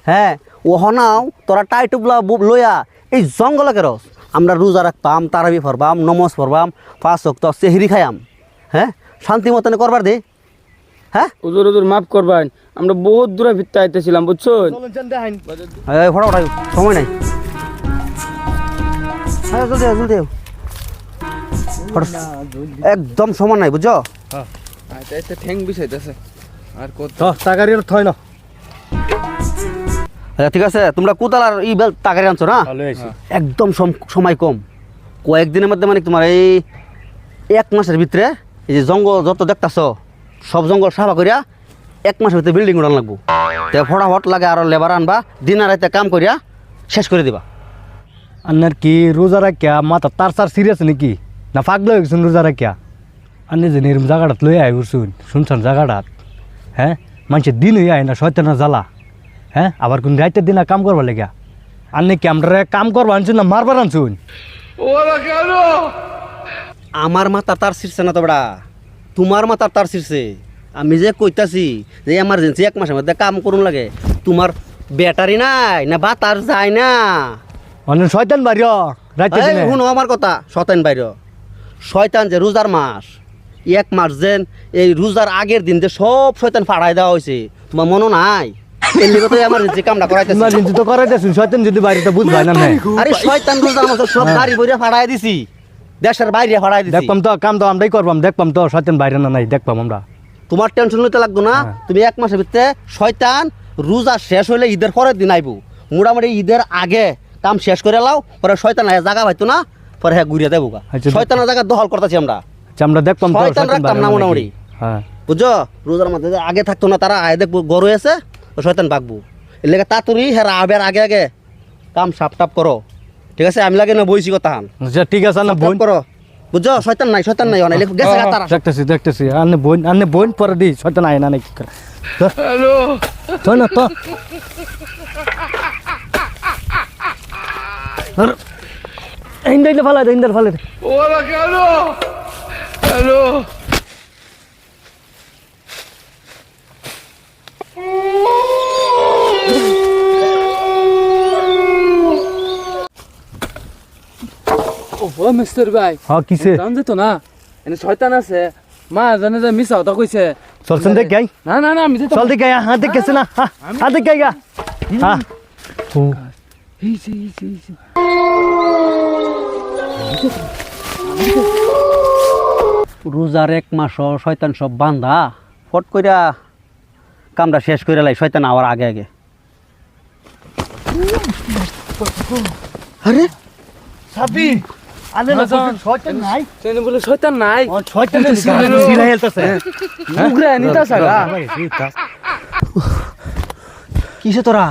হ্যাঁ ও হনাও তোরা টাইটুবলা লইয়া এই জঙ্গলে কেরস আমরা রোজা রাখতাম তারাবি ফরবাম নমাজ পড়বাম 5 ওয়াক্ত সেহরি খাইয়াম হ্যাঁ শান্তি মতনে করবার দে হ্যাঁ হুজুর হুজুর মাফ করবেন আমরা বহুত দূরে ভিত্তি আইতেছিলাম বুঝছেন এই ফটা ফটা সময় নাই হ্যাঁ জলদি আও, জলদি আও। একদম সময় নাই বুঝছো আইতে ঠ্যাং বিছাইতেছে আর কত টাকারি থয় না আচ্ছা ঠিক আছে তোমরা কোতালার ই বেল টাকারে আনছো না ভালো হয়েছে একদম সময় কম কয়েকদিনের মধ্যে মানে তোমার এই 1 মাসের ভিতরে এই যে জঙ্গল যত দেখতাছ সব জঙ্গল সাফা করিয়া 1 মাসের ভিতরে বিল্ডিং উড়ান লাগবো তে ফটাফট লাগে আর লেবার আনবা দিন আর রাতে কাম করিয়া শেষ করে দিবা আন্নার কি রোজা রাখিয়া মাথা তার সার সিরিয়াস নাকি না পাগল হয়ে গেছেন রোজা রাখিয়া আন্নে যে এরম জায়গাটাত লই আই শুনছেন জায়গাটাত হ্যাঁ মানুষের দিন হইয়া আয় না শয়তানের জ্বালা হ্যাঁ আবার কোন রাইতের দিন কাম করবার লেগা আন্নে কি আমরা কাম করবার আনছুন না মারবার আনছুন আমার মাথা তার ছিঁড়ছে না তো বেড়া তোমার মাথা তার ছিঁড়ছে আমি যে কইতাছি যে এমার্জেন্সি 1 মাসের মধ্যে কাম করুন লাগে তোমার ব্যাটারি নাই না বাতার যায় না অন্য শয়তান বাড়িও রাইতের দিনে শুনো আমার কথা শয়তান বাইর শয়তান যে রোজার মাস 1 মাস যেন এই রোজার আগের দিন যে সব শয়তান ফাড়াই দেওয়া হয়েছে তোমার মনে নাই এর লিগে তো এমার্জেন্সি কামটা করাইতেছি ইমার্জেন্সি তো করাইতেছুন শয়তান যদি বাড়িতে বুঝবাই না আরে শয়তান রোজার মাস সব গাড়ি বইরা ফাড়াই দিছি দেশের বাইরে ফাড়াই দিছি দেখবাম তো কাম তো আমরাই করবাম দেখবাম তো শয়তান বাইরে না নাই দেখবাম আমরা তোমার টেনশন লইতে লাগতো না তুমি 1 মাসের ভিতরে শয়তান রোজা শেষ হইলে ঈদের পরের দিন আইবো মোটামুটি ঈদের আগে কাম শেষ করে লাও পরে শয়তান জায়গা পাইতো না পরে হ্যাঁ ঘুরিয়ে দেবো শয়তানের জায়গা দখল করতেছি আমরা আমরা দেখবাম তো শয়তান রাখতাম না মোটামুটি হ্যাঁ বুঝছো রোজার মধ্যে আগে থাকতো না তারা আয় দেখবো গরু আছে শয়তান বাগবো এর লেগে তাড়াতাড়ি হ্যাঁ আবের আগে আগে কাম সাপ টাপ করো ঠিক আছে আমি লাগে না বইছি কথা আচ্ছা ঠিক আছে না বোন করো বুঝছো শয়তান নাই অনেক গেছে তারা দেখতেছি আন্নে বোন পরে দি শয়তান আয় না নাই কি করে হ্যালো চল না তো ইন্দাইলে ফালা দে ইন্দার ফালা দে ওরা কেন হ্যালো ও মিস্টার ভাই হ্যাঁ কিসে জান যেত না এনে শয়তান আছে মা জানে যে মিছা কথা কইছে চলছেন দেখ গাই না না না আমি যেত চল দেখ গাই হ্যাঁ দেখ গেছে না হ্যাঁ দেখ গাই গা হ্যাঁ ও এই রোজার 1 মাস শয়তান সব বান্ধা ফট কইরা কামটা শেষ করে লাই শয়তান আওয়ার আগে আগে আরে সাবি আলে না শয়তান নাই সেনে বলে শয়তান নাই শয়তান সিলা হেলতাছে উগরে নিতা সাগা কিসে তোরা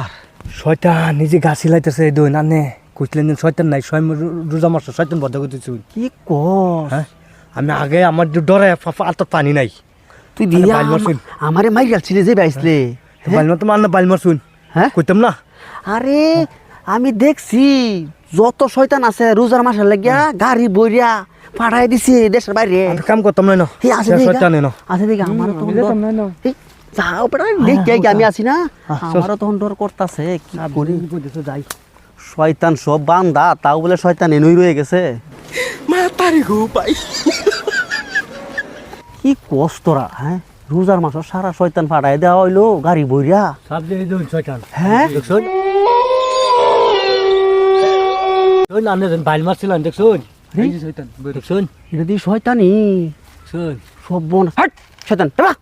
শয়তান নিজে গাছ হিলাইতেছে এই দই নানে কইছিলেন শয়তান নাই স্বয়ং রোজা মাস শয়তান বদ্ধ করতেছি কি কস হ্যাঁ আমি আগে আমার ডরে আত পানি নাই তুই দিয়া আমারে মাই গেলছিলি যে বাইসলে বালমা তো মান না বালমা শুন হ্যাঁ কইতাম না আরে আমি দেখছি যত শয়তান আছে রোজার মাসের লাগিয়া গাড়ি বইরিয়া পাঠাই দিছি দেশের বাইরে কাম করতাম না এই আছে শয়তান না আছে দেখি আমার তো যেতাম না এই যাও বেটা দেখি কি আমি আছি না আমারও তখন ডর করতেছে কি করি যাই শয়তান সব বান্দা তাও বলে শয়তান এনই রয়ে গেছে মা তারি গো পাই কি কষ্টরা হ্যাঁ রোজার মাস সারা শয়তান পাঠাই দেওয়া হইলো গাড়ি বইরিয়া সব দিয়ে দই শয়তান হ্যাঁ দেখছুন ওই নানে বাইল মারছিলেন দেখছুন এই যে শয়তান দেখছুন এটা দিয়ে শয়তানি শুন সব বোন হাট শয়তান এবা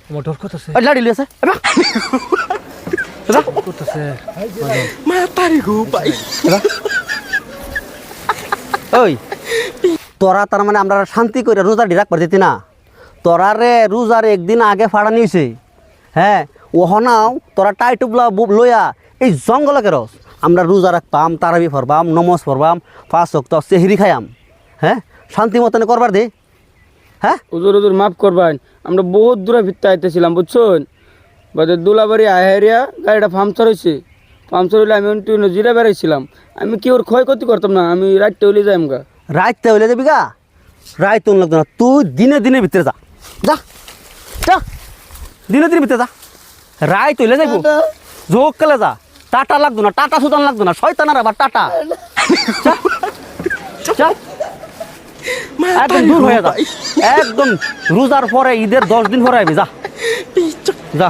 আমার ডর করতেছে লাড়ি লিয়েছে এবা করতেছে মা তারি গো পাই ওই তোরা তার মানে আমরা শান্তি করে রোজা ডিরাক করে দিতি না তোরা রে রোজার একদিন আগে ফাড়ানি হয়েছে হ্যাঁ ওহনাও তোরা টাইটুবলা লইয়া এই জঙ্গলে কেরস আমরা রোজা রাখতাম তারাবি ফরবাম নমাজ পড়বাম 5 ওয়াক্ত সেহরি খাইয়াম হ্যাঁ শান্তি মতনে করবার দে হ্যাঁ হুজুর হুজুর মাফ করবেন আমরা বহুত দূরে ভিত্তি আইতেছিলাম বুঝছেন বাদে দুলাবাড়ি আহেরিয়া গাড়িটা পাংচার হয়েছে পাংচার হইলে আমি একটু নজিরা বেড়াইছিলাম আমি কি ওর ক্ষয়ক্ষতি করতাম না আমি রাইটটা হইলে যাইম গা রাইতে হইলে যাবি গা রাইত লাগতো না তুই দিনে ভিতরে যা যা যা দিনে ভিতরে যা রাইত হইলে যাইব যোগ কেলে যা, টাটা লাগতো না, টাটা সুদান লাগতো না, শয়তানার আবার টাটা। যা, যা। একদম দূর হয়ে যা, একদম রোজার পরে ঈদের 10 দিন পরে আইবি, যা যা।